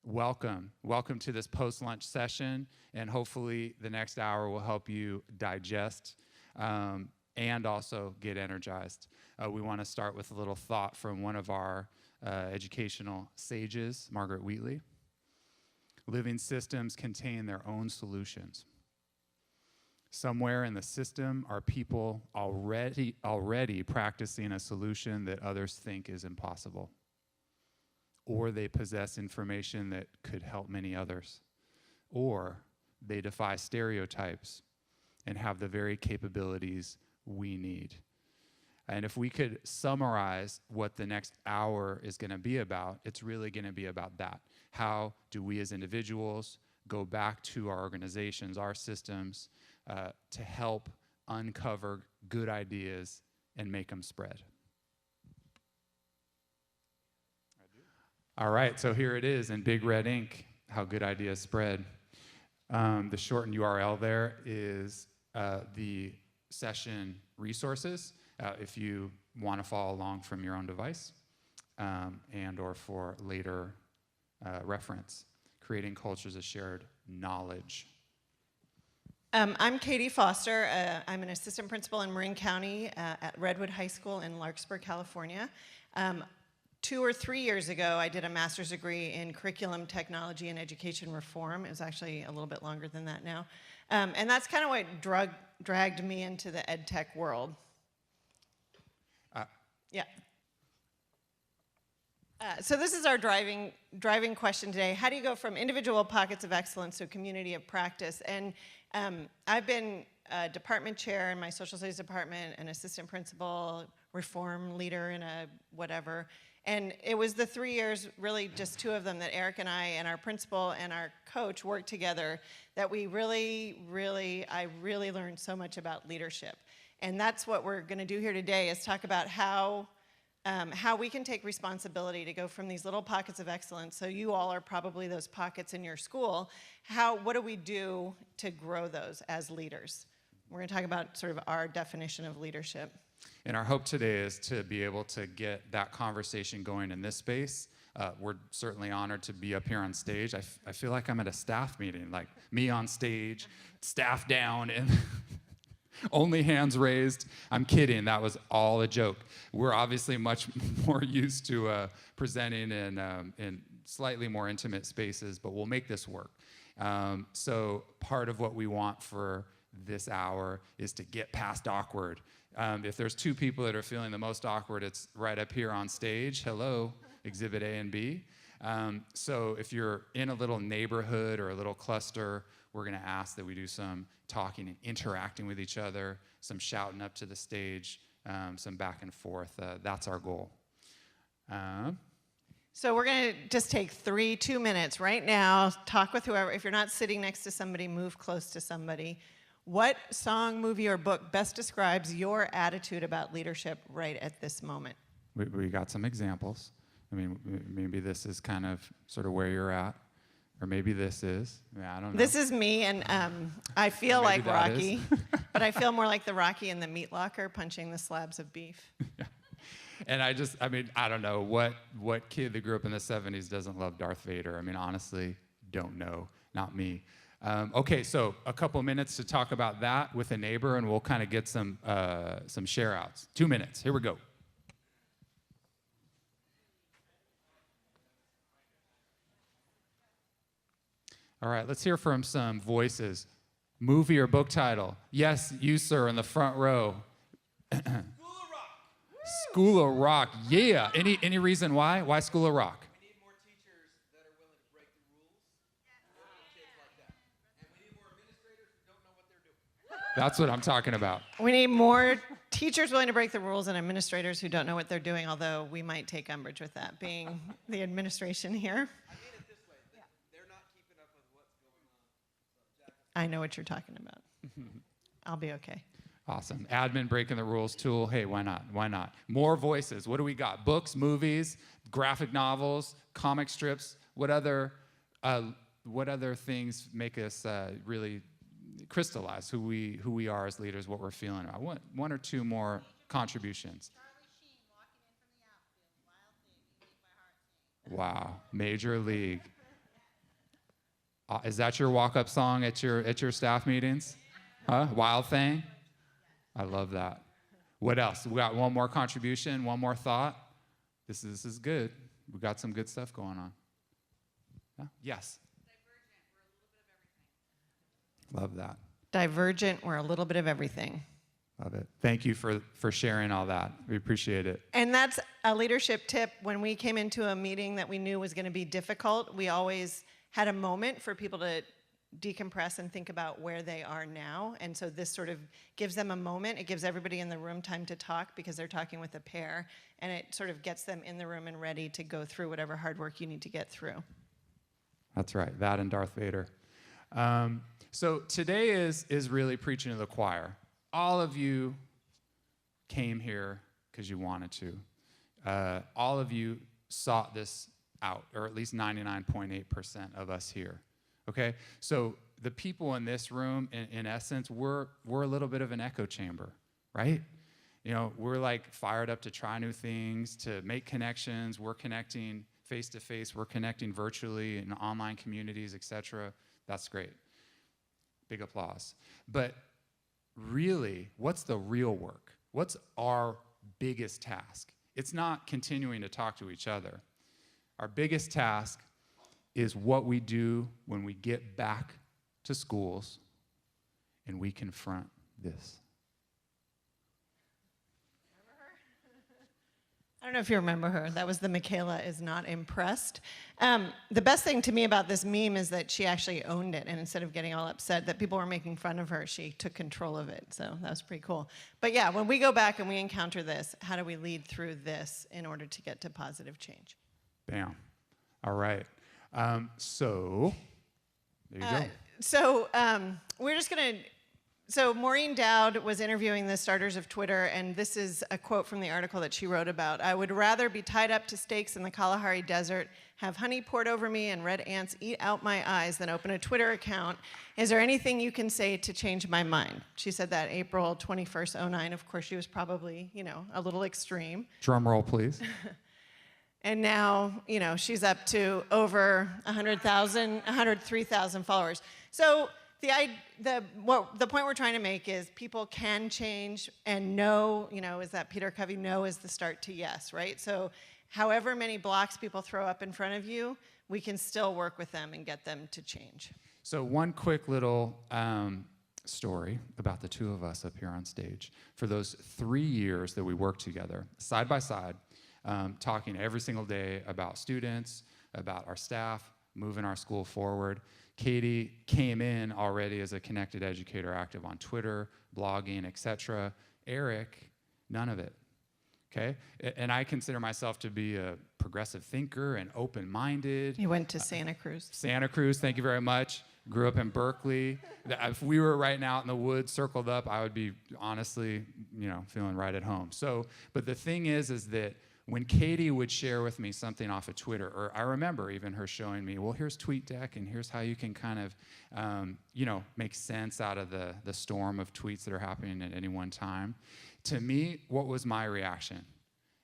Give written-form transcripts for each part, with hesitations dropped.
Welcome to this post-lunch session, and hopefully the next hour will help you digest and also get energized. We want to start with a little thought from one of our educational sages, Margaret Wheatley. Living systems contain their own solutions. Somewhere in the system are people already practicing a solution that others think is impossible. Or they possess information that could help many others. Or they defy stereotypes and have the very capabilities we need. And if we could summarize what the next hour is going to be about, it's really going to be about that. How do we as individuals go back to our organizations, our systems, to help uncover good ideas and make them spread? All right, so here it is in big red ink, how good ideas spread. The shortened URL there is the session resources, if you want to follow along from your own device, and or for later reference. Creating cultures of shared knowledge. I'm Katy Foster. I'm an assistant principal in Marin County at Redwood High School in Larkspur, California. 2 or 3 years ago, I did a master's degree in curriculum technology and education reform. It was actually a little bit longer than that now. And that's kind of what dragged me into the ed tech world. Yeah. So this is our driving question today. How do you go from individual pockets of excellence to a community of practice? And I've been a department chair in my social studies department, an assistant principal, reform leader in a whatever. And it was the 3 years, really just 2 of them, that Eric and I and our principal and our coach worked together that we I really learned so much about leadership. And that's what we're going to do here today, is talk about how we can take responsibility to go from these little pockets of excellence. So you all are probably those pockets in your school. What do we do to grow those as leaders? We're going to talk about sort of our definition of leadership. And our hope today is to be able to get that conversation going in this space. We're certainly honored to be up here on stage. I feel like I'm at a staff meeting, like me on stage, staff down, and only hands raised. I'm kidding. That was all a joke. We're obviously much more used to presenting in slightly more intimate spaces, but we'll make this work. So part of what we want for this hour is to get past awkward. If there's 2 people that are feeling the most awkward, it's right up here on stage. Hello, Exhibit A and B. So if you're in a little neighborhood or a little cluster, we're going to ask that we do some talking and interacting with each other, some shouting up to the stage, some back and forth. That's our goal. So we're going to just take 2 minutes right now, talk with whoever. If you're not sitting next to somebody, move close to somebody. What song, movie, or book best describes your attitude about leadership right at this moment? We got some examples. I mean, maybe this is kind of sort of where you're at, or maybe this is. I don't know. This is me, and I feel like Rocky, but I feel more like the Rocky in the meat locker punching the slabs of beef. Yeah. And I don't know what kid that grew up in the 70s doesn't love Darth Vader. I mean, honestly, don't know. Not me. Okay, so a couple minutes to talk about that with a neighbor, and we'll kind of get some share outs. 2 minutes. Here we go. All right, let's hear from some voices. Movie or book title? Yes, you, sir, in the front row. School of Rock. School of Rock, yeah. Any reason why? Why School of Rock? We need more teachers that are willing to break the rules. Kids like that. And we need more administrators who don't know what they're doing. That's what I'm talking about. We need more teachers willing to break the rules and administrators who don't know what they're doing, although we might take umbrage with that, being the administration here. I mean it this way. They're not keeping up with what's going on. I know what you're talking about. I'll be okay. Awesome. Admin breaking the rules tool. Hey, why not? Why not? More voices. What do we got? Books, movies, graphic novels, comic strips. What other things make us really crystallize who we are as leaders, what we're feeling about? One or 2 more contributions. Wow, Major League. Is that your walk-up song at your staff meetings? Huh? Wild Thing? I love that. What else? We got one more contribution, one more thought. This is good. We got some good stuff going on. Yeah? Yes. Love that. Divergent, we're a little bit of everything. Love it. Thank you for sharing all that. We appreciate it. And that's a leadership tip. When we came into a meeting that we knew was going to be difficult, we always had a moment for people to decompress and think about where they are now. And so this sort of gives them a moment. It gives everybody in the room time to talk because they're talking with a pair. And it sort of gets them in the room and ready to go through whatever hard work you need to get through. That's right. That and Darth Vader. So today is really preaching to the choir. All of you came here because you wanted to. All of you sought this out, or at least 99.8% of us here. Okay? So the people in this room, in essence, we're a little bit of an echo chamber, right? You know, we're like fired up to try new things, to make connections. We're connecting face to face. We're connecting virtually in online communities, etc. That's great. Big applause. But really, what's the real work? What's our biggest task? It's not continuing to talk to each other. Our biggest task is what we do when we get back to schools and we confront this. I don't know if you remember her. That was the Michaela is not impressed. The best thing to me about this meme is that she actually owned it, and instead of getting all upset that people were making fun of her, she took control of it. So that was pretty cool. But yeah, when we go back and we encounter this, how do we lead through this in order to get to positive change? Bam. All right. So there you go. So we're just going to... So Maureen Dowd was interviewing the starters of Twitter, and this is a quote from the article that she wrote about. I would rather be tied up to stakes in the Kalahari Desert, have honey poured over me, and red ants eat out my eyes than open a Twitter account. Is there anything you can say to change my mind? She said that April 21st, 2009. Of course, she was probably, a little extreme. Drum roll, please. And now, she's up to over 103,000 followers. So the point we're trying to make is people can change, and no, is that Peter Covey, no is the start to yes, right? So however many blocks people throw up in front of you, we can still work with them and get them to change. So one quick little story about the two of us up here on stage. For those 3 years that we worked together, side by side, talking every single day about students, about our staff, moving our school forward. Katy came in already as a connected educator, active on Twitter, blogging, etc. Eric, none of it. Okay? And I consider myself to be a progressive thinker and open-minded. He went to Santa Cruz. Santa Cruz, thank you very much. Grew up in Berkeley. If we were right now in the woods, circled up, I would be honestly, feeling right at home. So, but the thing is that when Katy would share with me something off of Twitter, or I remember even her showing me, well, here's TweetDeck, and here's how you can kind of, make sense out of the storm of tweets that are happening at any one time. To me, what was my reaction?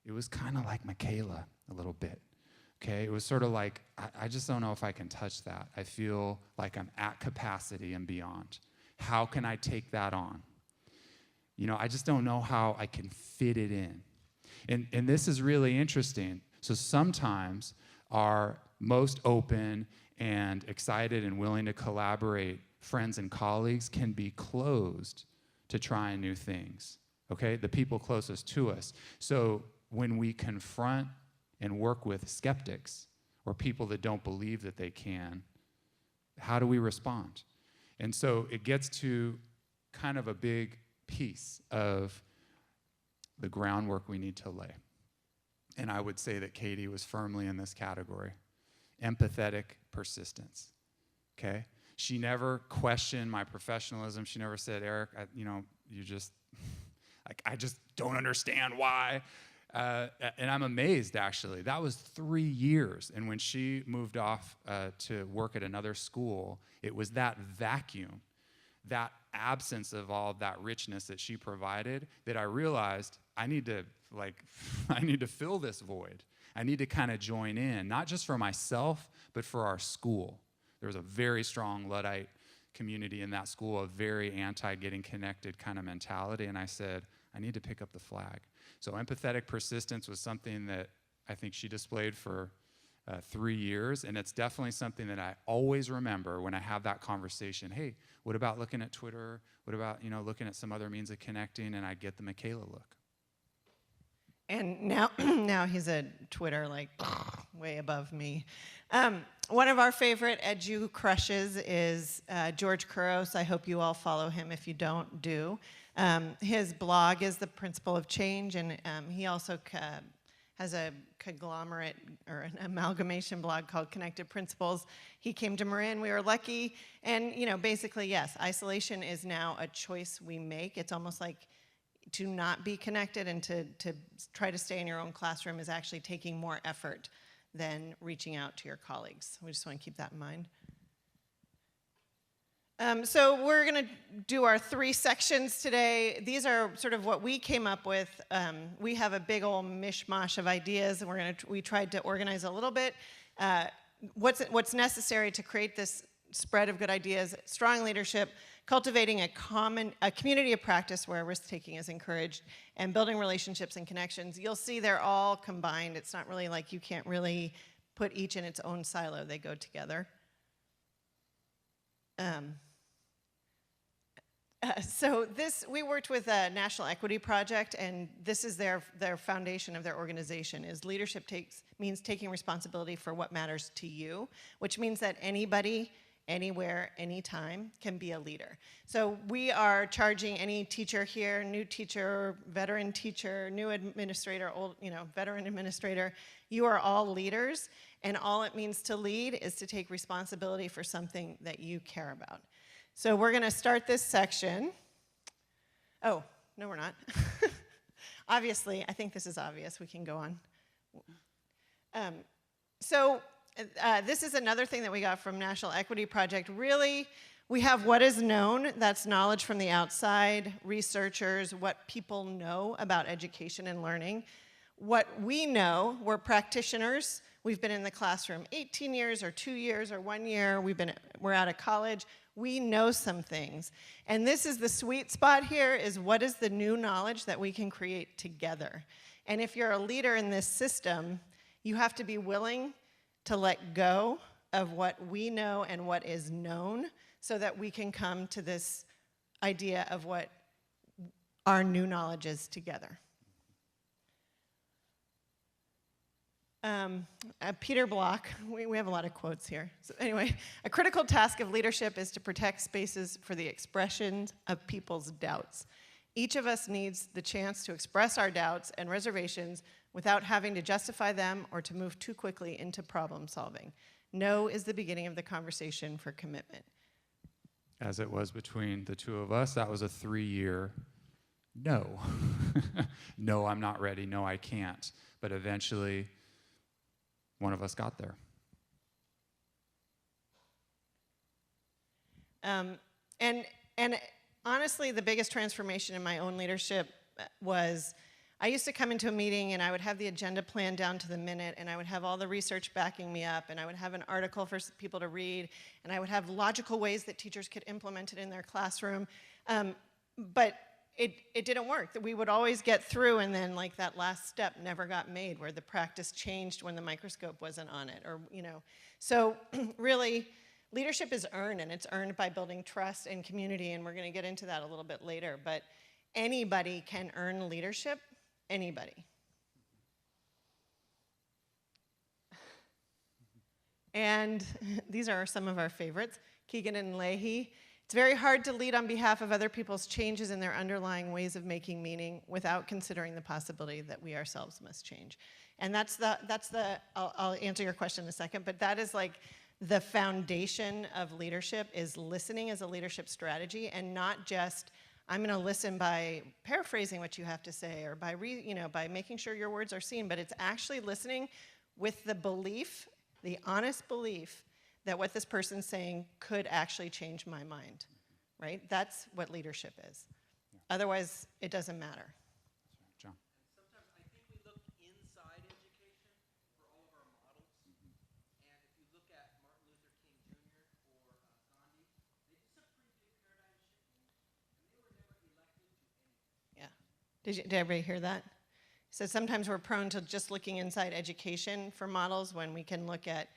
It was kind of like Michaela a little bit, okay? It was sort of like, I just don't know if I can touch that. I feel like I'm at capacity and beyond. How can I take that on? I just don't know how I can fit it in. And this is really interesting. So sometimes our most open and excited and willing to collaborate friends and colleagues can be closed to trying new things, okay? The people closest to us. So when we confront and work with skeptics or people that don't believe that they can, how do we respond? And so it gets to kind of a big piece of the groundwork we need to lay. And I would say that Katy was firmly in this category. Empathetic persistence, okay? She never questioned my professionalism. She never said, Eric, you just, I just don't understand why. And I'm amazed, actually. That was 3 years. And when she moved off to work at another school, it was that vacuum, that absence of all of that richness that she provided, that I realized I need to fill this void. I need to kind of join in, not just for myself, but for our school, there was a very strong Luddite community in that school, a very anti-getting connected kind of mentality. And I said, I need to pick up the flag. So empathetic persistence was something that I think she displayed for 3 years, and it's definitely something that I always remember when I have that conversation. Hey, what about looking at Twitter? What about, looking at some other means of connecting? And I get the Michaela look. And now he's a Twitter, like, way above me. One of our favorite edu crushes is George Couros. I hope you all follow him. If you don't, do. His blog is The Principle of Change, and he also has a conglomerate or an amalgamation blog called Connected Principles. He came to Marin, we were lucky, and basically, yes, isolation is now a choice we make. It's almost like to not be connected and to try to stay in your own classroom is actually taking more effort than reaching out to your colleagues. We just want to keep that in mind. So we're going to do our 3 sections today. These are sort of what we came up with. We have a big old mishmash of ideas, and we tried to organize a little bit. What's necessary to create this spread of good ideas: strong leadership, cultivating a community of practice where risk-taking is encouraged, and building relationships and connections. You'll see they're all combined. It's not really like you can't really put each in its own silo. They go together. So we worked with a National Equity Project, and this is their foundation of their organization, is leadership means taking responsibility for what matters to you, which means that anybody, anywhere, anytime can be a leader. So we are charging any teacher here, new teacher, veteran teacher, new administrator, old, veteran administrator, you are all leaders, and all it means to lead is to take responsibility for something that you care about. So we're going to start this section. Oh, no, we're not. Obviously, I think this is obvious. We can go on. This is another thing that we got from National Equity Project. Really, we have what is known. That's knowledge from the outside, researchers, what people know about education and learning. What we know, we're practitioners. We've been in the classroom 18 years or 2 years or 1 year. We're out of college. We know some things. And this is the sweet spot here, is what is the new knowledge that we can create together. And if you're a leader in this system, you have to be willing to let go of what we know and what is known so that we can come to this idea of what our new knowledge is together. Peter Block, we have a lot of quotes here. So anyway, a critical task of leadership is to protect spaces for the expression of people's doubts. Each of us needs the chance to express our doubts and reservations without having to justify them or to move too quickly into problem solving. No is the beginning of the conversation for commitment. As it was between the two of us, that was a 3-year no. No, I'm not ready. No, I can't. But eventually, one of us got there. And honestly, the biggest transformation in my own leadership was I used to come into a meeting and I would have the agenda planned down to the minute, and I would have all the research backing me up, and I would have an article for people to read, and I would have logical ways that teachers could implement it in their classroom. But it didn't work. We would always get through, and then like that last step never got made, where the practice changed when the microscope wasn't on it, or So really, leadership is earned, and it's earned by building trust and community, and we're going to get into that a little bit later. But anybody can earn leadership. Anybody. And these are some of our favorites. Keegan and Leahy. It's very hard to lead on behalf of other people's changes in their underlying ways of making meaning without considering the possibility that we ourselves must change. And I'll answer your question in a second, but that is like the foundation of leadership, is listening as a leadership strategy, and not just, I'm going to listen by paraphrasing what you have to say, or by making sure your words are seen, but it's actually listening with the belief, the honest belief, that what this person's saying could actually change my mind, right? That's what leadership is. Yeah. Otherwise, it doesn't matter. That's right. John. Sometimes I think we look inside education for all of our models. Mm-hmm. And if you look at Martin Luther King Jr., Did everybody hear that? So sometimes we're prone to just looking inside education for models when we can look at,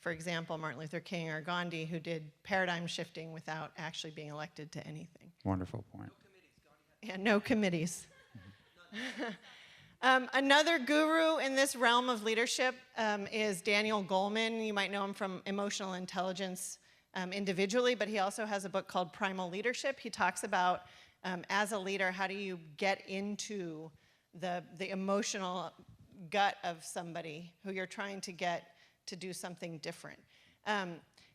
for example, Martin Luther King or Gandhi, who did paradigm shifting without actually being elected to anything. Wonderful point. Yeah, no committees. Another guru in this realm of leadership is Daniel Goleman. You might know him from emotional intelligence individually, but he also has a book called Primal Leadership. He talks about, as a leader, how do you get into the emotional gut of somebody who you're trying to get to do something different.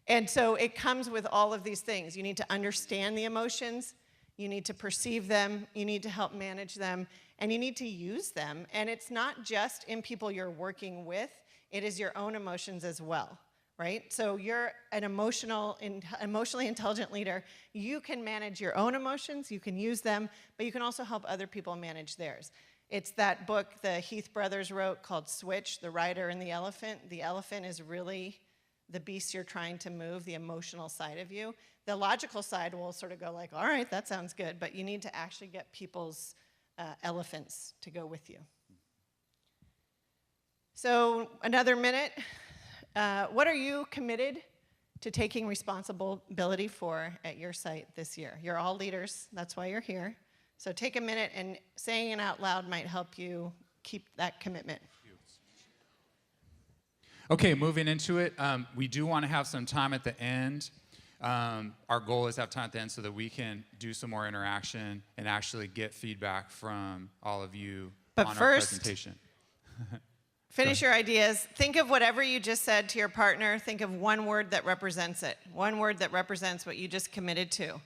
And so it comes with all of these things. You need to understand the emotions, you need to perceive them, you need to help manage them, and you need to use them. And it's not just in people you're working with, it is your own emotions as well, right? So you're an emotionally intelligent leader. You can manage your own emotions, you can use them, but you can also help other people manage theirs. It's that book the Heath brothers wrote called Switch, The Rider and the Elephant. The elephant is really the beast you're trying to move, the emotional side of you. The logical side will sort of go like, all right, that sounds good, but you need to actually get people's elephants to go with you. So another minute. What are you committed to taking responsibility for at your site this year? You're all leaders, that's why you're here. So take a minute, and saying it out loud might help you keep that commitment. Okay, moving into it, we do want to have some time at the end. Our goal is to have time at the end so that we can do some more interaction and actually get feedback from all of you But on first, our presentation. Finish your ideas. Think of whatever you just said to your partner. Think of one word that represents it. One word that represents what you just committed to.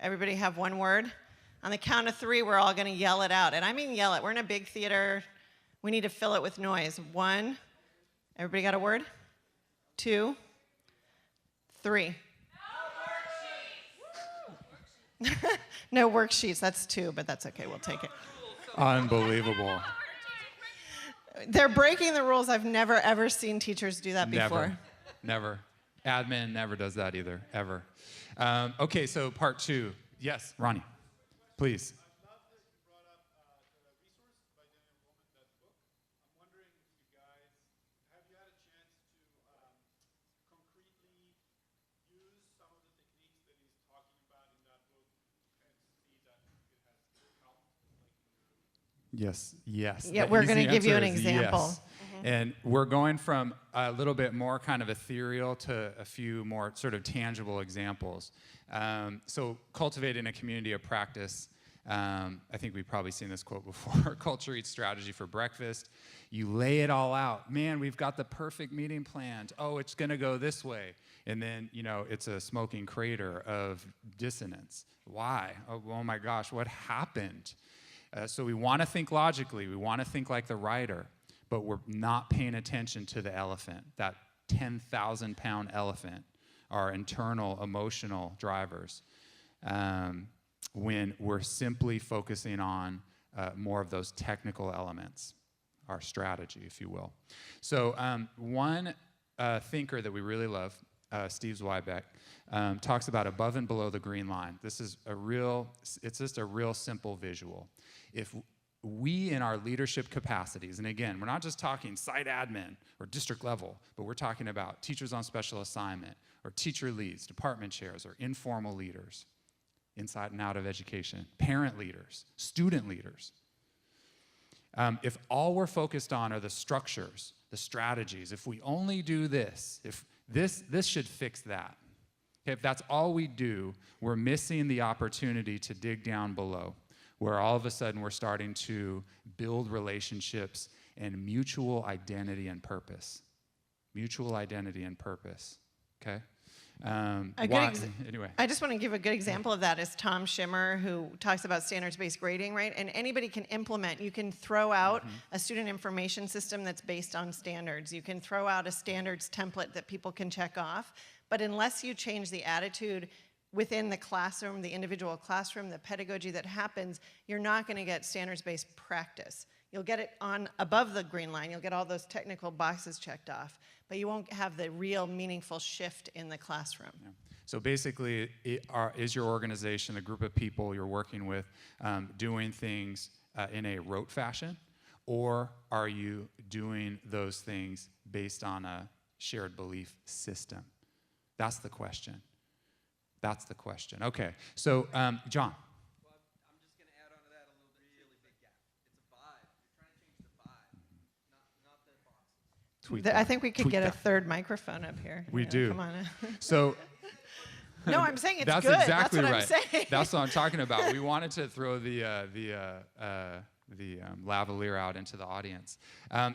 Everybody have one word? On the count of 3, we're all going to yell it out. And I mean yell it. We're in a big theater. We need to fill it with noise. 1. Everybody got a word? 2. 3. No worksheets. No worksheets. That's 2, but that's okay. We'll take it. Unbelievable. They're breaking the rules. I've never, ever seen teachers do that before. Never. Admin never does that either, ever. Okay, so part 2. Yes, Ronnie, please. I love that you brought up the resource by Daniel Goleman, that book. I'm wondering if you guys, have you had a chance to concretely use some of the techniques that he's talking about in that book and see that it has helped? Yes. Yeah, we're going to give you an Yes. example. And we're going from a little bit more kind of ethereal to a few more sort of tangible examples. So cultivating a community of practice, I think we've probably seen this quote before, culture eats strategy for breakfast. You lay it all out. Man, we've got the perfect meeting planned. Oh, it's going to go this way. And then, it's a smoking crater of dissonance. Why? Oh my gosh, what happened? So we want to think logically. We want to think like the writer. But we're not paying attention to the elephant, that 10,000-pound elephant, our internal emotional drivers, when we're simply focusing on more of those technical elements, our strategy, if you will. So one thinker that we really love, Steve Zweibeck, talks about above and below the green line. This is it's just a real simple visual. If we in our leadership capacities, and again, we're not just talking site admin or district level, but we're talking about teachers on special assignment or teacher leads, department chairs, or informal leaders, inside and out of education, parent leaders, student leaders. If all we're focused on are the structures, the strategies, if we only do this, if this should fix that. Okay, if that's all we do, we're missing the opportunity to dig down below, where all of a sudden we're starting to build relationships and mutual identity and purpose. Mutual identity and purpose, okay? Anyway. I just want to give a good example of that is Tom Schimmer, who talks about standards-based grading, right? And anybody can implement. You can throw out a student information system that's based on standards. You can throw out a standards template that people can check off. But unless you change the attitude within the classroom, the individual classroom, the pedagogy that happens, you're not going to get standards-based practice. You'll get it on above the green line. You'll get all those technical boxes checked off. but you won't have the real meaningful shift in the classroom. Yeah. So basically, is your organization, the group of people you're working with, doing things in a rote fashion? Or are you doing those things based on a shared belief system? That's the question. That's the question. Okay, so John. Well, I'm just going to add on to that a little bit. Really big gap. It's a vibe. You're trying to change the vibe, not the boxes. Tweet I that. think we could Tweet get that. a third microphone up here. We You know, do. Come on. So No, I'm saying it's that's good. exactly That's what right. I'm saying. That's what I'm talking about. We wanted to throw the lavalier out into the audience.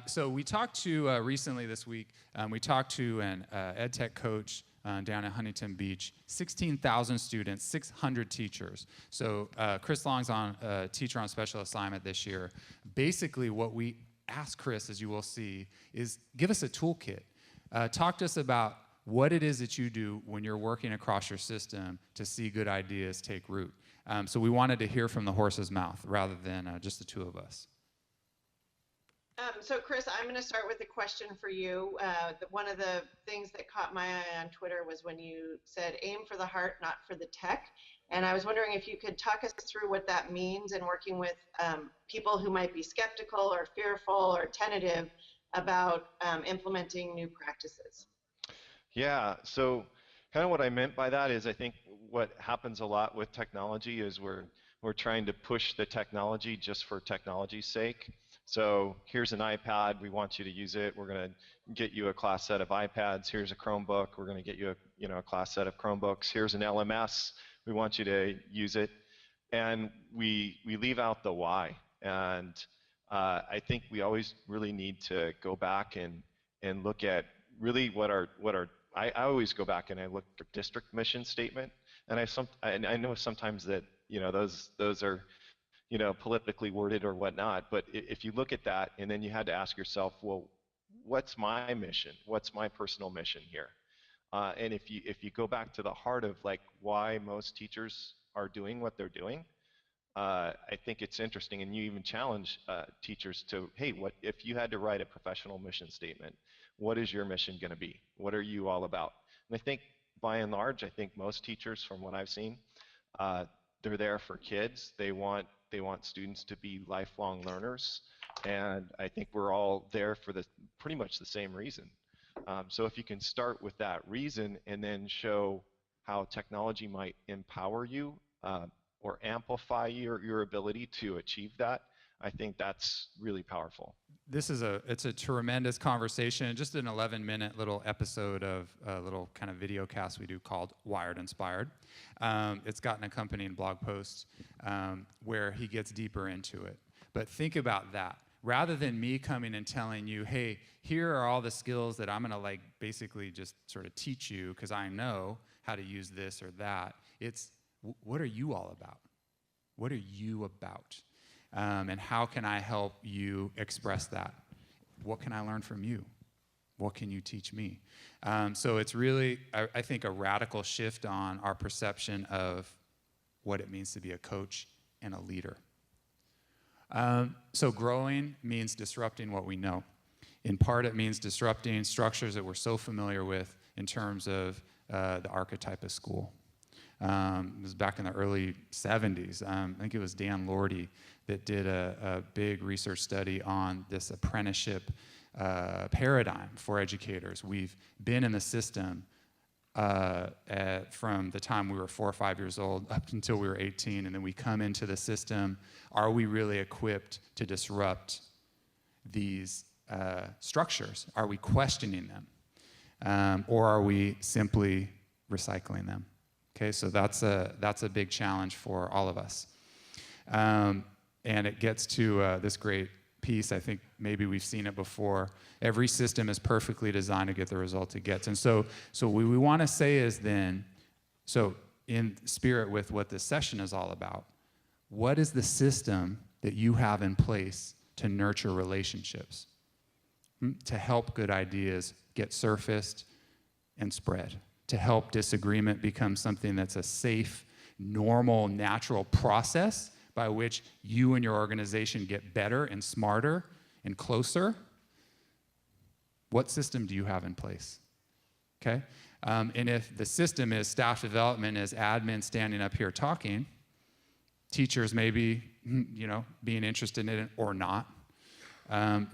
So we talked to recently this week. We talked to an ed tech coach down at Huntington Beach. 16,000 students, 600 teachers. So Chris Long's on teacher on special assignment this year. Basically, what we asked Chris, as you will see, is give us a toolkit. Talk to us about what it is that you do when you're working across your system to see good ideas take root. So we wanted to hear from the horse's mouth rather than just the two of us. So Chris, I'm going to start with a question for you. One of the things that caught my eye on Twitter was when you said aim for the heart, not for the tech. And I was wondering if you could talk us through what that means in working with people who might be skeptical or fearful or tentative about implementing new practices. Yeah, so kind of what I meant by that is I think what happens a lot with technology is we're trying to push the technology just for technology's sake. So here's an iPad, we want you to use it. We're going to get you a class set of iPads. Here's a Chromebook. We're going to get you a class set of Chromebooks. Here's an LMS. We want you to use it. And we leave out the why. And I think we always really need to go back and look at really what our I always go back and I look for district mission statement, and I know sometimes that those are politically worded or whatnot, but if you look at that and then you had to ask yourself, well, what's my mission? What's my personal mission here? And if you go back to the heart of like why most teachers are doing what they're doing, I think it's interesting, and you even challenge teachers to, hey, what if you had to write a professional mission statement? What is your mission going to be? What are you all about? And I think, by and large, I think most teachers, from what I've seen, they're there for kids. They want students to be lifelong learners, and I think we're all there for pretty much the same reason. So if you can start with that reason and then show how technology might empower you or amplify your ability to achieve that, I think that's really powerful. It's a tremendous conversation. Just an 11-minute little episode of a little kind of video cast we do called Wired Inspired. It's got an accompanying blog post where he gets deeper into it. But think about that. Rather than me coming and telling you, hey, here are all the skills that I'm going to basically just sort of teach you because I know how to use this or that. It's what are you all about? What are you about? And how can I help you express that? What can I learn from you? What can you teach me? So it's really, I think, a radical shift on our perception of what it means to be a coach and a leader. So growing means disrupting what we know. In part, it means disrupting structures that we're so familiar with in terms of the archetype of school. It was back in the early 70s. I think it was Dan Lordy that did a big research study on this apprenticeship paradigm for educators. We've been in the system from the time we were 4 or 5 years old up until we were 18, and then we come into the system. Are we really equipped to disrupt these structures? Are we questioning them? Or are we simply recycling them? Okay, so that's a big challenge for all of us. And it gets to this great piece. I think maybe we've seen it before. Every system is perfectly designed to get the result it gets. And so what we want to say is then, so in spirit with what this session is all about, what is the system that you have in place to nurture relationships, to help good ideas get surfaced and spread, to help disagreement become something that's a safe, normal, natural process by which you and your organization get better and smarter and closer? What system do you have in place? Okay? And if the system is staff development, is admin standing up here talking, teachers maybe, being interested in it or not,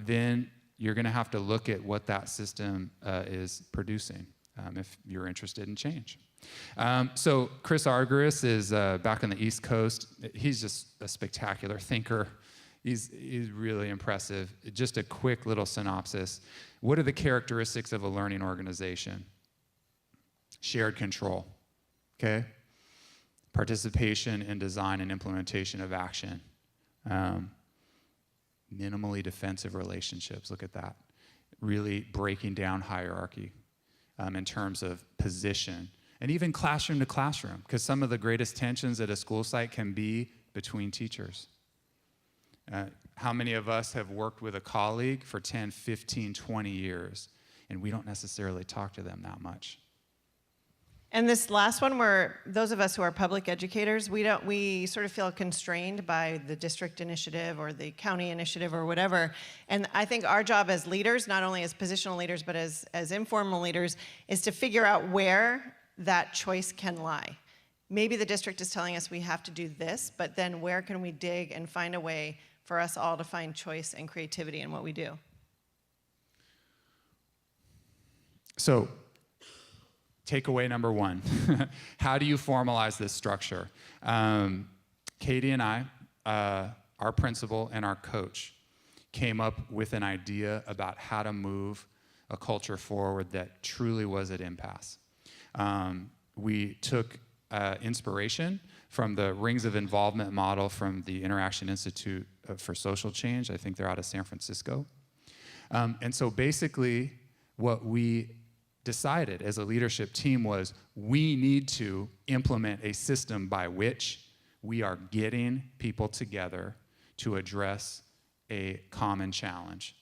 then you're going to have to look at what that system is producing if you're interested in change. So Chris Argyris is back on the East Coast. He's just a spectacular thinker. He's really impressive. Just a quick little synopsis. What are the characteristics of a learning organization? Shared control, okay? Participation in design and implementation of action. Minimally defensive relationships, look at that. Really breaking down hierarchy in terms of position. And even classroom to classroom, because some of the greatest tensions at a school site can be between teachers. How many of us have worked with a colleague for 10, 15, 20 years, and we don't necessarily talk to them that much? And this last one, where those of us who are public educators, we sort of feel constrained by the district initiative or the county initiative or whatever. And I think our job as leaders, not only as positional leaders, but as informal leaders, is to figure out where that choice can lie. Maybe the district is telling us we have to do this, but then where can we dig and find a way for us all to find choice and creativity in what we do? So, takeaway number one, how do you formalize this structure? Katy and I, our principal and our coach, came up with an idea about how to move a culture forward that truly was at impasse. We took inspiration from the Rings of Involvement model from the Interaction Institute for Social Change. I think they're out of San Francisco. And so basically what we decided as a leadership team was we need to implement a system by which we are getting people together to address a common challenge,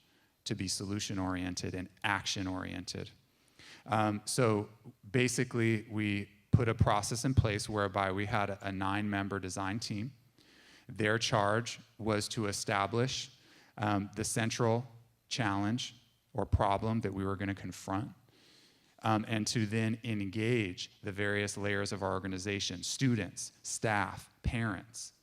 to be solution-oriented and action-oriented. So basically, we put a process in place whereby we had a 9-member design team. Their charge was to establish the central challenge or problem that we were going to confront, and to then engage the various layers of our organization, students, staff, parents,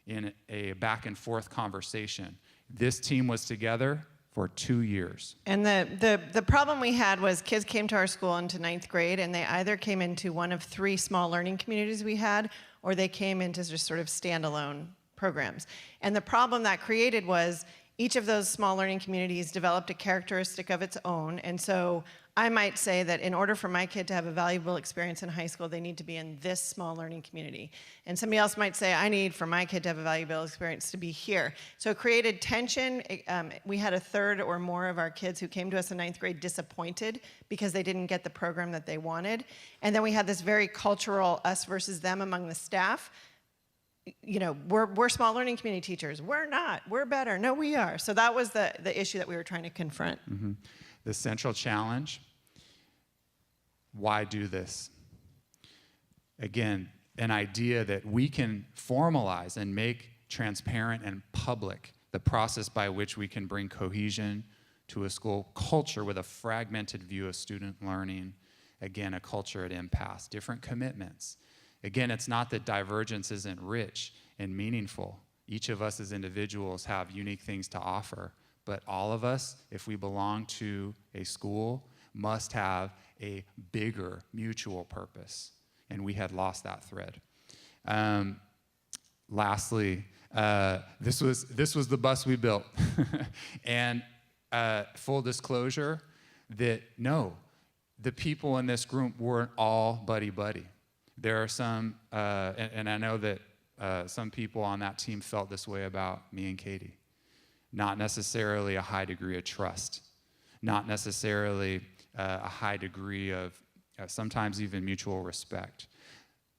in a back and forth conversation. This team was together for 2 years. And the problem we had was kids came to our school into 9th grade, and they either came into one of 3 small learning communities we had, or they came into just sort of standalone programs. And the problem that created was each of those small learning communities developed a characteristic of its own. And so I might say that in order for my kid to have a valuable experience in high school, they need to be in this small learning community. And somebody else might say, I need for my kid to have a valuable experience to be here. So it created tension. We had a third or more of our kids who came to us in 9th grade disappointed because they didn't get the program that they wanted. And then we had this very cultural us versus them among the staff. You know, we're small learning community teachers. We're not. We're better. No, we are. So that was the issue that we were trying to confront. Mm-hmm. The central challenge, why do this? Again, an idea that we can formalize and make transparent and public the process by which we can bring cohesion to a school culture with a fragmented view of student learning. Again, a culture at impasse, different commitments. Again, it's not that divergence isn't rich and meaningful. Each of us as individuals have unique things to offer, but all of us, if we belong to a school, must have a bigger mutual purpose, and we had lost that thread. Lastly, this was the bus we built, and full disclosure that no, the people in this group weren't all buddy-buddy. There are some, and I know that some people on that team felt this way about me and Katy. Not necessarily a high degree of trust, not necessarily a high degree of sometimes even mutual respect.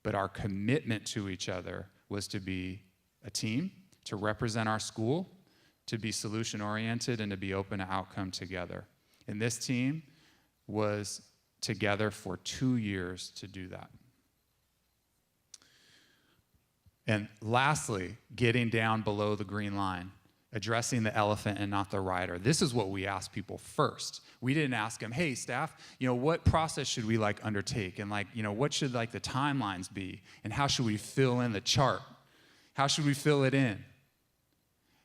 But our commitment to each other was to be a team, to represent our school, to be solution-oriented, and to be open to outcome together. And this team was together for 2 years to do that. And lastly, getting down below the green line. addressing the elephant and not the rider. This is what we asked people first. We didn't ask them, hey, staff, what process should we undertake? And what should the timelines be? And how should we fill in the chart? How should we fill it in?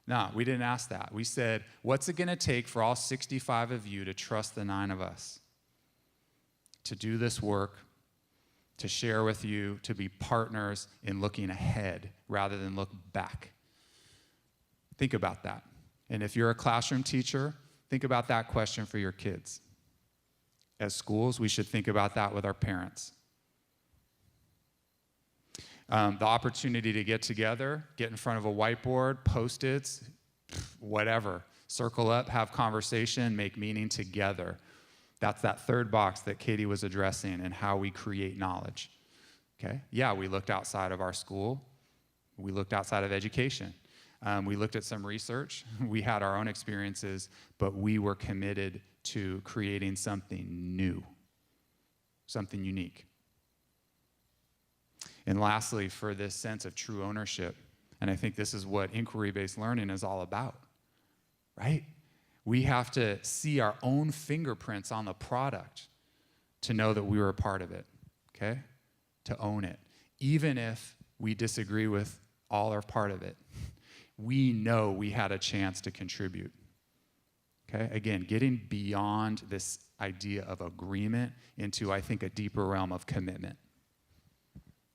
No, we didn't ask that. We said, what's it gonna take for all 65 of you to trust the 9 of us? To do this work, to share with you, to be partners in looking ahead rather than look back. Think about that. And if you're a classroom teacher, think about that question for your kids. As schools, we should think about that with our parents. The opportunity to get together, get in front of a whiteboard, Post-its, whatever. Circle up, have conversation, make meaning together. That's that third box that Katy was addressing and how we create knowledge. Okay? Yeah, we looked outside of our school. We looked outside of education. We looked at some research. We had our own experiences, but we were committed to creating something new, something unique. And lastly, for this sense of true ownership, and I think this is what inquiry-based learning is all about, right? We have to see our own fingerprints on the product to know that we were a part of it, okay? To own it. Even if we disagree with all or part of it, we know we had a chance to contribute. Okay? Again, getting beyond this idea of agreement into, I think, a deeper realm of commitment.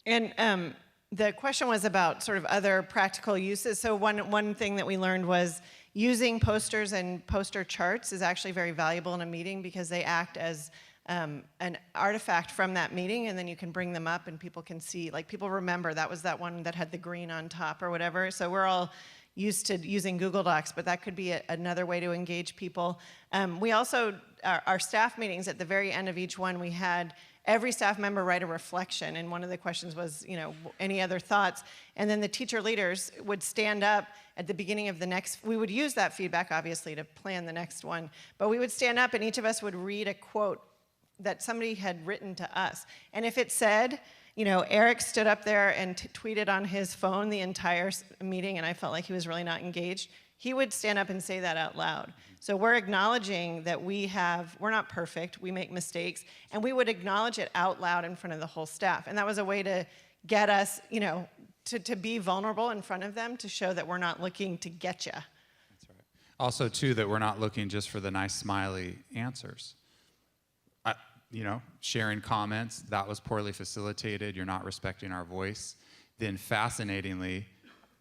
And the question was about sort of other practical uses. So one thing that we learned was using posters and poster charts is actually very valuable in a meeting because they act as an artifact from that meeting, and then you can bring them up and people can see, people remember that was that one that had the green on top or whatever. So we're all used to using Google Docs, but that could be another way to engage people. We also, our staff meetings, at the very end of each one, we had every staff member write a reflection, and one of the questions was, any other thoughts? And then the teacher leaders would stand up at the beginning of the next, we would use that feedback, obviously, to plan the next one, but we would stand up and each of us would read a quote that somebody had written to us. And if it said, Eric stood up there and tweeted on his phone the entire meeting, and I felt like he was really not engaged, he would stand up and say that out loud. So we're acknowledging that we're not perfect, we make mistakes, and we would acknowledge it out loud in front of the whole staff. And that was a way to get us, to be vulnerable in front of them, to show that we're not looking to get you. That's right. Also, too, that we're not looking just for the nice, smiley answers. Sharing comments, that was poorly facilitated, you're not respecting our voice. Then fascinatingly,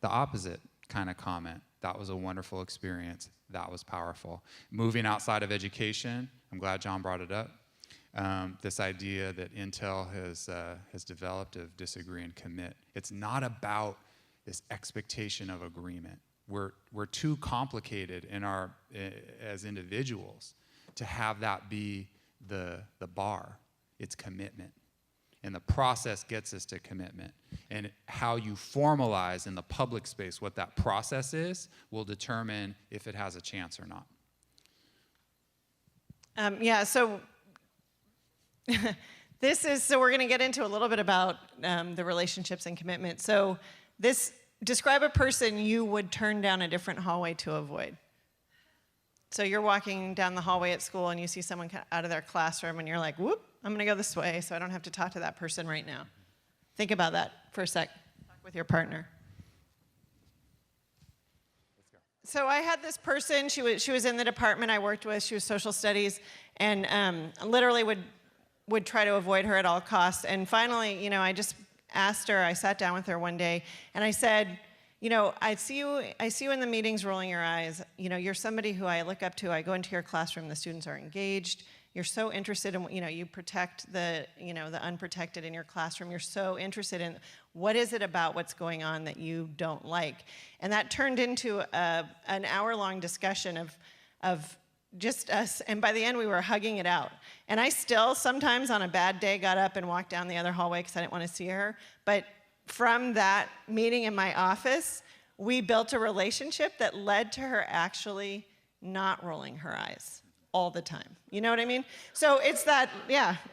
the opposite kind of comment, that was a wonderful experience, that was powerful. Moving outside of education, I'm glad John brought it up. This idea that Intel has developed of disagree and commit. It's not about this expectation of agreement. We're too complicated as individuals to have that be the bar. It's commitment. And the process gets us to commitment. And how you formalize in the public space what that process is will determine if it has a chance or not. So we're going to get into a little bit about the relationships and commitment. So describe a person you would turn down a different hallway to avoid. So you're walking down the hallway at school and you see someone out of their classroom and you're like, whoop, I'm going to go this way so I don't have to talk to that person right now. Think about that for a sec. Talk with your partner. Let's go. So I had this person, she was in the department I worked with, she was social studies, and literally would try to avoid her at all costs. And finally, I just asked her, I sat down with her one day, and I said, I see you in the meetings rolling your eyes. You're somebody who I look up to. I go into your classroom, the students are engaged. You're so interested in, you protect the unprotected in your classroom. You're so interested in what is it about what's going on that you don't like. And that turned into an hour-long discussion of just us, and by the end we were hugging it out. And I still sometimes on a bad day got up and walked down the other hallway because I didn't want to see her. But from that meeting in my office, we built a relationship that led to her actually not rolling her eyes all the time. You know what I mean? So it's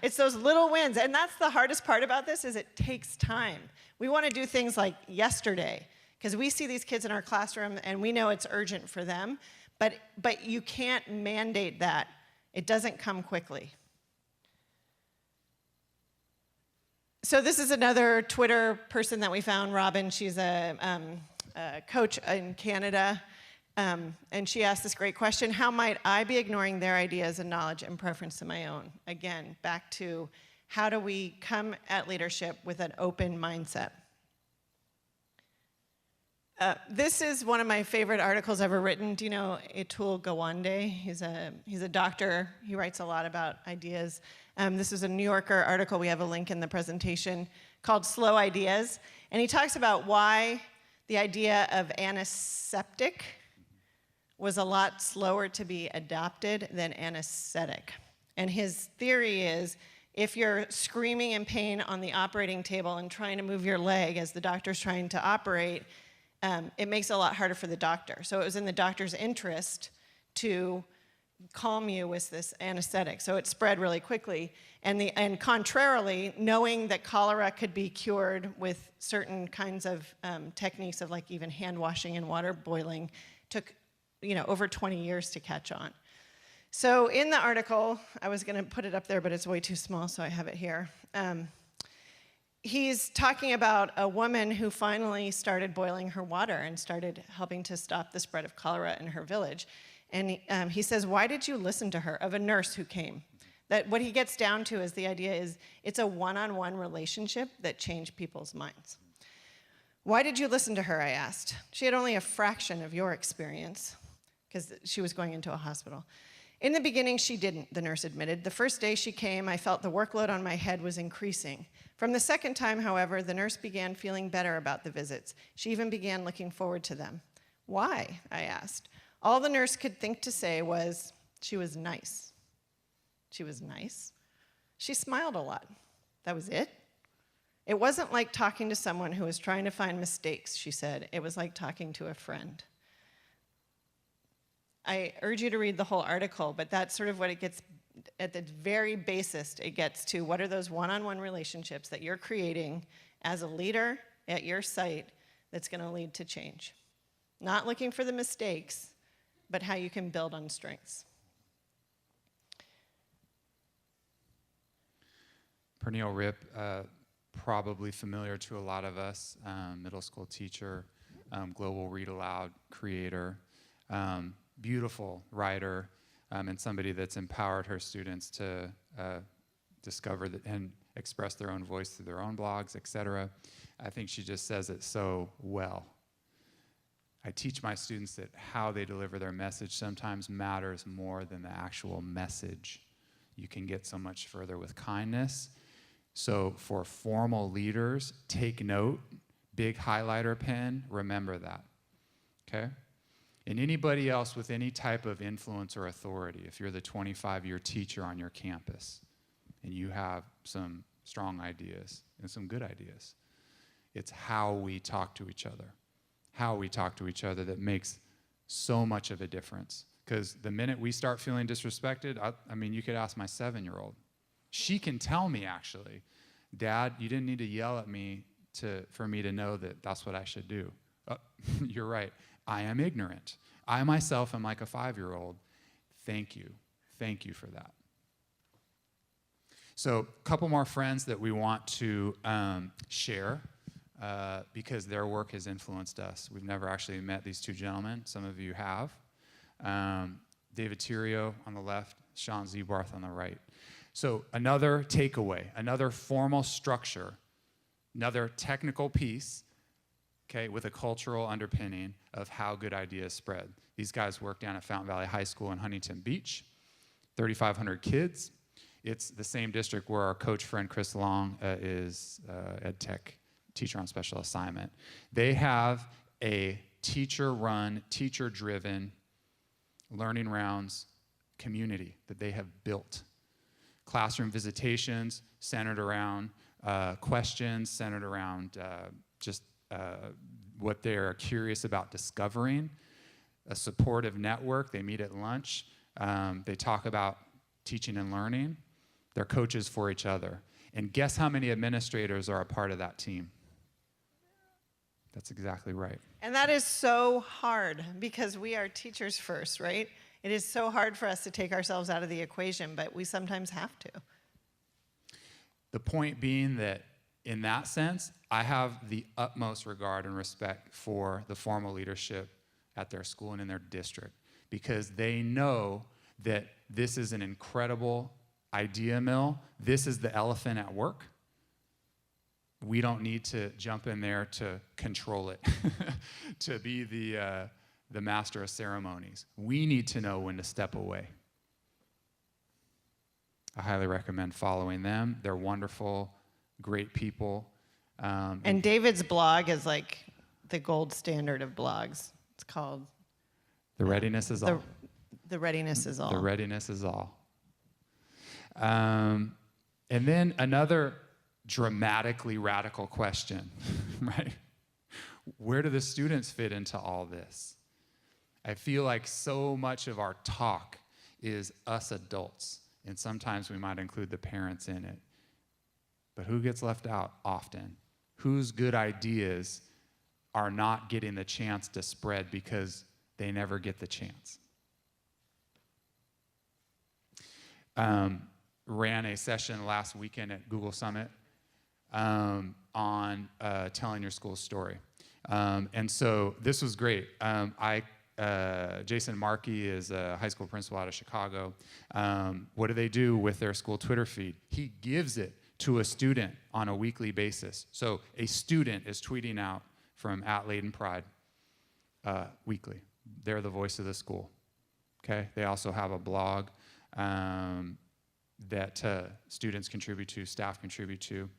it's those little wins. And that's the hardest part about this is it takes time. We want to do things like yesterday. Because we see these kids in our classroom and we know it's urgent for them, but you can't mandate that. It doesn't come quickly. So this is another Twitter person that we found, Robin. She's a coach in Canada. And she asked this great question: how might I be ignoring their ideas and knowledge and preference to my own? Again, back to how do we come at leadership with an open mindset? This is one of my favorite articles ever written. Do you know Atul Gawande? He's a doctor. He writes a lot about ideas. This is a New Yorker article. We have a link in the presentation called Slow Ideas. And he talks about why the idea of antiseptic was a lot slower to be adopted than anesthetic. And his theory is, if you're screaming in pain on the operating table and trying to move your leg as the doctor's trying to operate, it makes it a lot harder for the doctor. So it was in the doctor's interest to calm you with this anesthetic. So it spread really quickly. And contrarily, knowing that cholera could be cured with certain kinds of techniques of like even hand washing and water boiling took over 20 years to catch on. So in the article, I was going to put it up there, but it's way too small, so I have it here. He's talking about a woman who finally started boiling her water and started helping to stop the spread of cholera in her village. And he says, why did you listen to her? Of a nurse who came. That what he gets down to is the idea is it's a one-on-one relationship that changed people's minds. Why did you listen to her, I asked. She had only a fraction of your experience because she was going into a hospital. In the beginning, she didn't, the nurse admitted. The first day she came, I felt the workload on my head was increasing. From the second time, however, the nurse began feeling better about the visits. She even began looking forward to them. Why? I asked. All the nurse could think to say was, she was nice. She was nice. She smiled a lot. That was it. It wasn't like talking to someone who was trying to find mistakes, she said. It was like talking to a friend. I urge you to read the whole article, but that's sort of what it gets, at the very basis, it gets to what are those one-on-one relationships that you're creating as a leader at your site that's going to lead to change. Not looking for the mistakes, but how you can build on strengths. Pernille Rip, probably familiar to a lot of us, middle school teacher, global read aloud creator, beautiful writer, and somebody that's empowered her students to discover and express their own voice through their own blogs, etc. I think she just says it so well. I teach my students that how they deliver their message sometimes matters more than the actual message. You can get so much further with kindness. So for formal leaders, take note, big highlighter pen, remember that, okay? And anybody else with any type of influence or authority, if you're the 25-year teacher on your campus and you have some strong ideas and some good ideas, it's how we talk to each other. How we talk to each other that makes so much of a difference. Because the minute we start feeling disrespected, I mean, you could ask my 7-year-old. She can tell me, actually, Dad, you didn't need to yell at me for me to know that that's what I should do. You're right. I am ignorant. I myself am like a 5-year-old. Thank you. Thank you for that. So a couple more friends that we want to share. Because their work has influenced us. We've never actually met these two gentlemen. Some of you have. David Theriault on the left, Sean Zebarth on the right. So another takeaway, another formal structure, another technical piece, okay, with a cultural underpinning of how good ideas spread. These guys work down at Fountain Valley High School in Huntington Beach, 3,500 kids. It's the same district where our coach friend Chris Long is ed tech teacher on special assignment. They have a teacher-run, teacher-driven learning rounds community that they have built. Classroom visitations centered around questions, centered around what they're curious about discovering, a supportive network. They meet at lunch. They talk about teaching and learning. They're coaches for each other. And guess how many administrators are a part of that team? That's exactly right. And that is so hard because we are teachers first, right? It is so hard for us to take ourselves out of the equation, but we sometimes have to. The point being that in that sense, I have the utmost regard and respect for the formal leadership at their school and in their district, because they know that this is an incredible idea mill. This is the elephant at work. We don't need to jump in there to control it, to be the master of ceremonies. We need to know when to step away. I highly recommend following them. They're wonderful, great people. And David's blog is like the gold standard of blogs. It's called The Readiness is All. The Readiness is All. The Readiness is All. And then another dramatically radical question, right? Where do the students fit into all this? I feel like so much of our talk is us adults, and sometimes we might include the parents in it. But who gets left out often? Whose good ideas are not getting the chance to spread because they never get the chance? Ran a session last weekend at Google Summit on telling your school's story. And so this was great. Jason Markey is a high school principal out of Chicago. What do they do with their school Twitter feed? He gives it to a student on a weekly basis. So a student is tweeting out from @LeydenPride weekly. They're the voice of the school. Okay? They also have a blog that students contribute to, staff contribute to.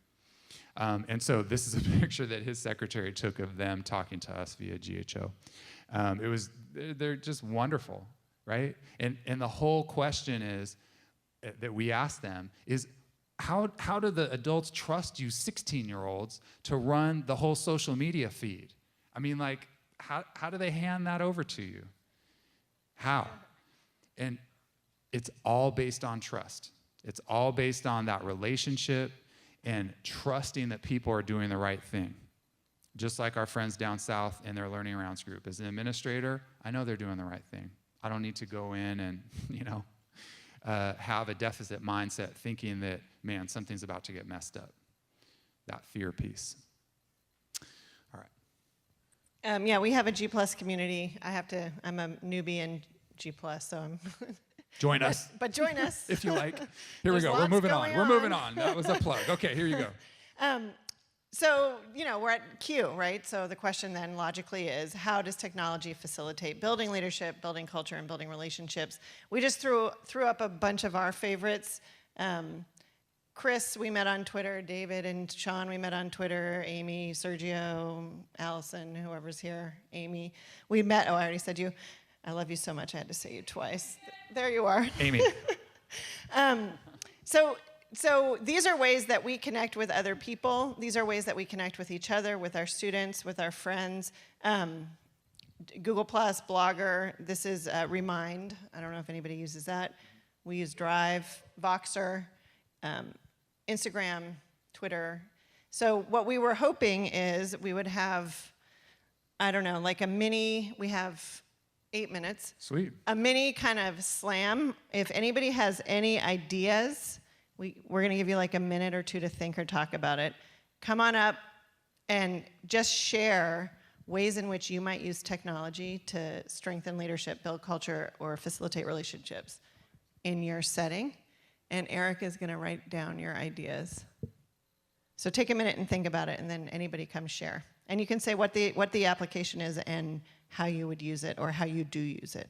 And so this is a picture that his secretary took of them talking to us via GHO. They're just wonderful, right? And the whole question is, that we ask them is, how do the adults trust you 16-year-olds to run the whole social media feed? I mean, like, how do they hand that over to you? How? And it's all based on trust. It's all based on that relationship and trusting that people are doing the right thing. Just like our friends down south in their Learning Rounds group. As an administrator, I know they're doing the right thing. I don't need to go in and, have a deficit mindset thinking that, man, something's about to get messed up. That fear piece. All right. Yeah, we have a G+ community. I'm a newbie in G+, so I'm... Join us. But join us. If you like. Here we There's go. We're lots moving on. going We're on. moving on. That was a plug. Okay, here you go. So, we're at Q, right? So the question then logically is, how does technology facilitate building leadership, building culture, and building relationships? We just threw up a bunch of our favorites. Chris, we met on Twitter. David and Sean, we met on Twitter. Amy, Sergio, Allison, whoever's here. Amy. We met, I already said you. I love you so much, I had to say you twice. There you are. Amy. So these are ways that we connect with other people. These are ways that we connect with each other, with our students, with our friends. Google+, Blogger, this is Remind. I don't know if anybody uses that. We use Drive, Voxer, Instagram, Twitter. So what we were hoping is we would have, I don't know, like we have 8 minutes. Sweet. A mini kind of slam. If anybody has any ideas, we're going to give you like a minute or two to think or talk about it. Come on up and just share ways in which you might use technology to strengthen leadership, build culture, or facilitate relationships in your setting. And Eric is going to write down your ideas. So take a minute and think about it, and then anybody come share. And you can say what the application is and how you would use it or how you do use it.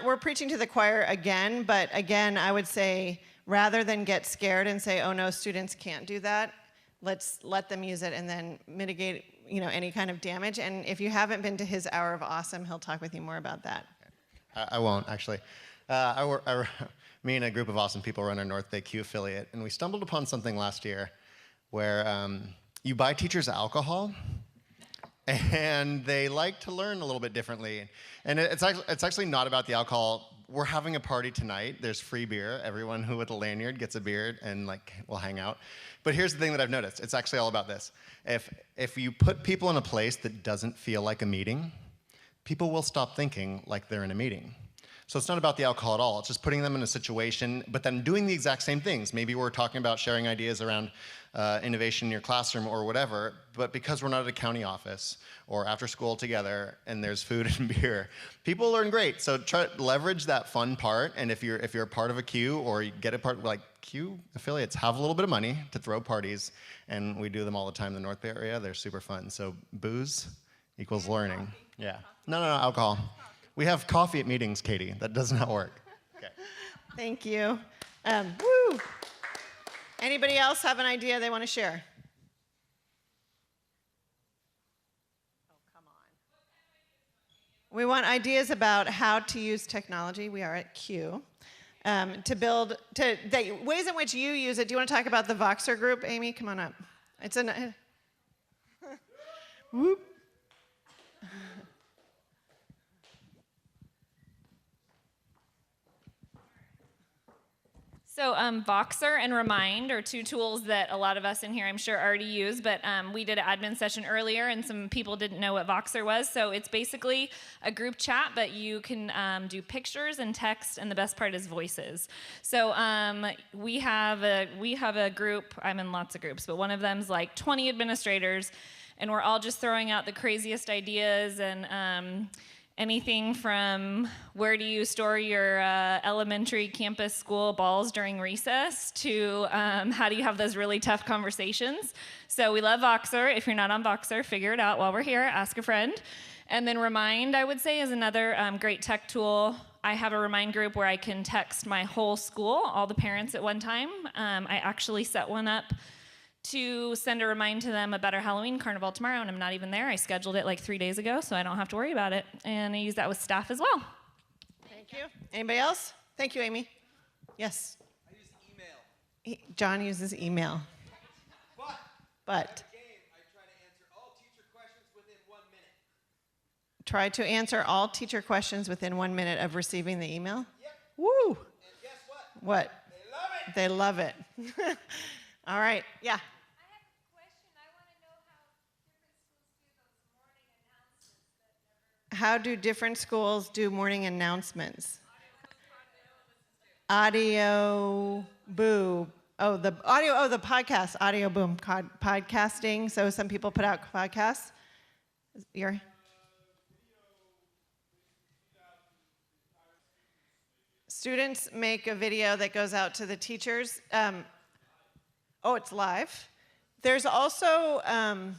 We're preaching to the choir again, but again, I would say rather than get scared and say, oh no, students can't do that, let's let them use it and then mitigate, any kind of damage. And if you haven't been to his Hour of Awesome, he'll talk with you more about that. I won't, actually. Me and a group of awesome people run our North Bay Q affiliate, and we stumbled upon something last year where you buy teachers alcohol, and they like to learn a little bit differently. And it's actually not about the alcohol we're having a party tonight. There's free beer. Everyone who with a lanyard gets a beer and like will hang out. But here's the thing that I've noticed. It's actually all about this. If you put people in a place that doesn't feel like a meeting, people will stop thinking like they're in a meeting. So it's not about the alcohol at all. It's just putting them in a situation, but then doing the exact same things. Maybe we're talking about sharing ideas around innovation in your classroom or whatever, but because we're not at a county office or after school together and there's food and beer, people learn great. So try to leverage that fun part. And if you're a part of a Q or you get a part, like Q affiliates have a little bit of money to throw parties, and we do them all the time in the North Bay area. They're super fun. So booze equals learning. Yeah. No, alcohol. We have coffee at meetings, Katie. That does not work. Okay. Thank you. Woo! Anybody else have an idea they want to share? Oh, come on. We want ideas about how to use technology. We are at Q. To build, the ways in which you use it. Do you want to talk about the Voxer group, Amy? Come on up. It's an... Whoop. So Voxer and Remind are two tools that a lot of us in here, I'm sure, already use, but we did an admin session earlier, and some people didn't know what Voxer was. So it's basically a group chat, but you can do pictures and text, and the best part is voices. So we have a group. I'm in lots of groups, but one of them's like 20 administrators, and we're all just throwing out the craziest ideas and anything from where do you store your elementary campus school balls during recess to how do you have those really tough conversations. So we love Voxer. If you're not on Voxer, figure it out while we're here. Ask a friend. And then Remind, I would say, is another great tech tool. I have a Remind group where I can text my whole school, all the parents at one time. I actually set one up to send a remind to them about our Halloween carnival tomorrow, and I'm not even there. I scheduled it like 3 days ago, so I don't have to worry about it. And I use that with staff as well. Thank you. Anybody else? Thank you, Amy. Yes? I use email. John uses email. But Game, I try to answer all teacher questions within 1 minute. try to answer all teacher questions within 1 minute of receiving the email? Yep. Woo! And guess what? What? They love it. They love it. All right. Yeah. I have a question. I want to know how different schools do those morning announcements that How do different schools do morning announcements? Audio boo. Oh, the audio. Oh, the podcast. Audio boom. Podcasting. So some people put out podcasts. You're. Students make a video that goes out to the teachers. Oh, it's live. There's also, I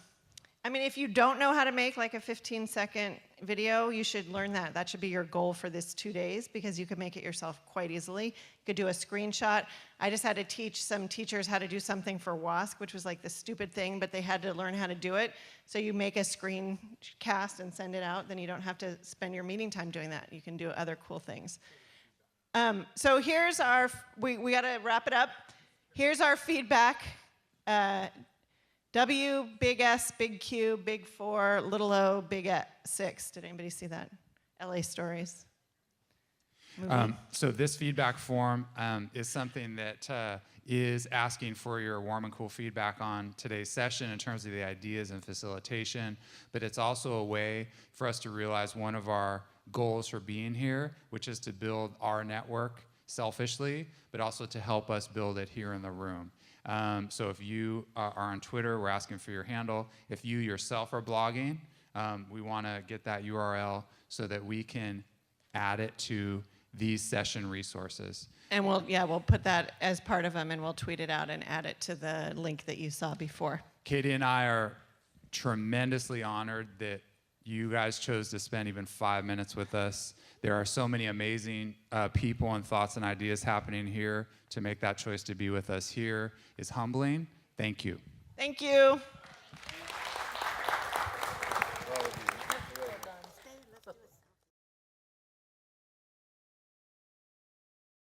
mean, if you don't know how to make like a 15-second video, you should learn that. That should be your goal for this 2 days because you could make it yourself quite easily. You could do a screenshot. I just had to teach some teachers how to do something for WASC, which was like the stupid thing, but they had to learn how to do it. So you make a screencast and send it out, then you don't have to spend your meeting time doing that. You can do other cool things. So here's our, we got to wrap it up. Here's our feedback. W, big S, big Q, big 4, little o, big 6. Did anybody see that? LA Stories. So this feedback form is something that is asking for your warm and cool feedback on today's session in terms of the ideas and facilitation, but it's also a way for us to realize one of our goals for being here, which is to build our network selfishly, but also to help us build it here in the room. So if you are on Twitter, we're asking for your handle. If you yourself are blogging, we want to get that URL so that we can add it to these session resources. And we'll put that as part of them, and we'll tweet it out and add it to the link that you saw before. Katie and I are tremendously honored that you guys chose to spend even 5 minutes with us. There are so many amazing people and thoughts and ideas happening here. To make that choice to be with us here is humbling. Thank you. Thank you.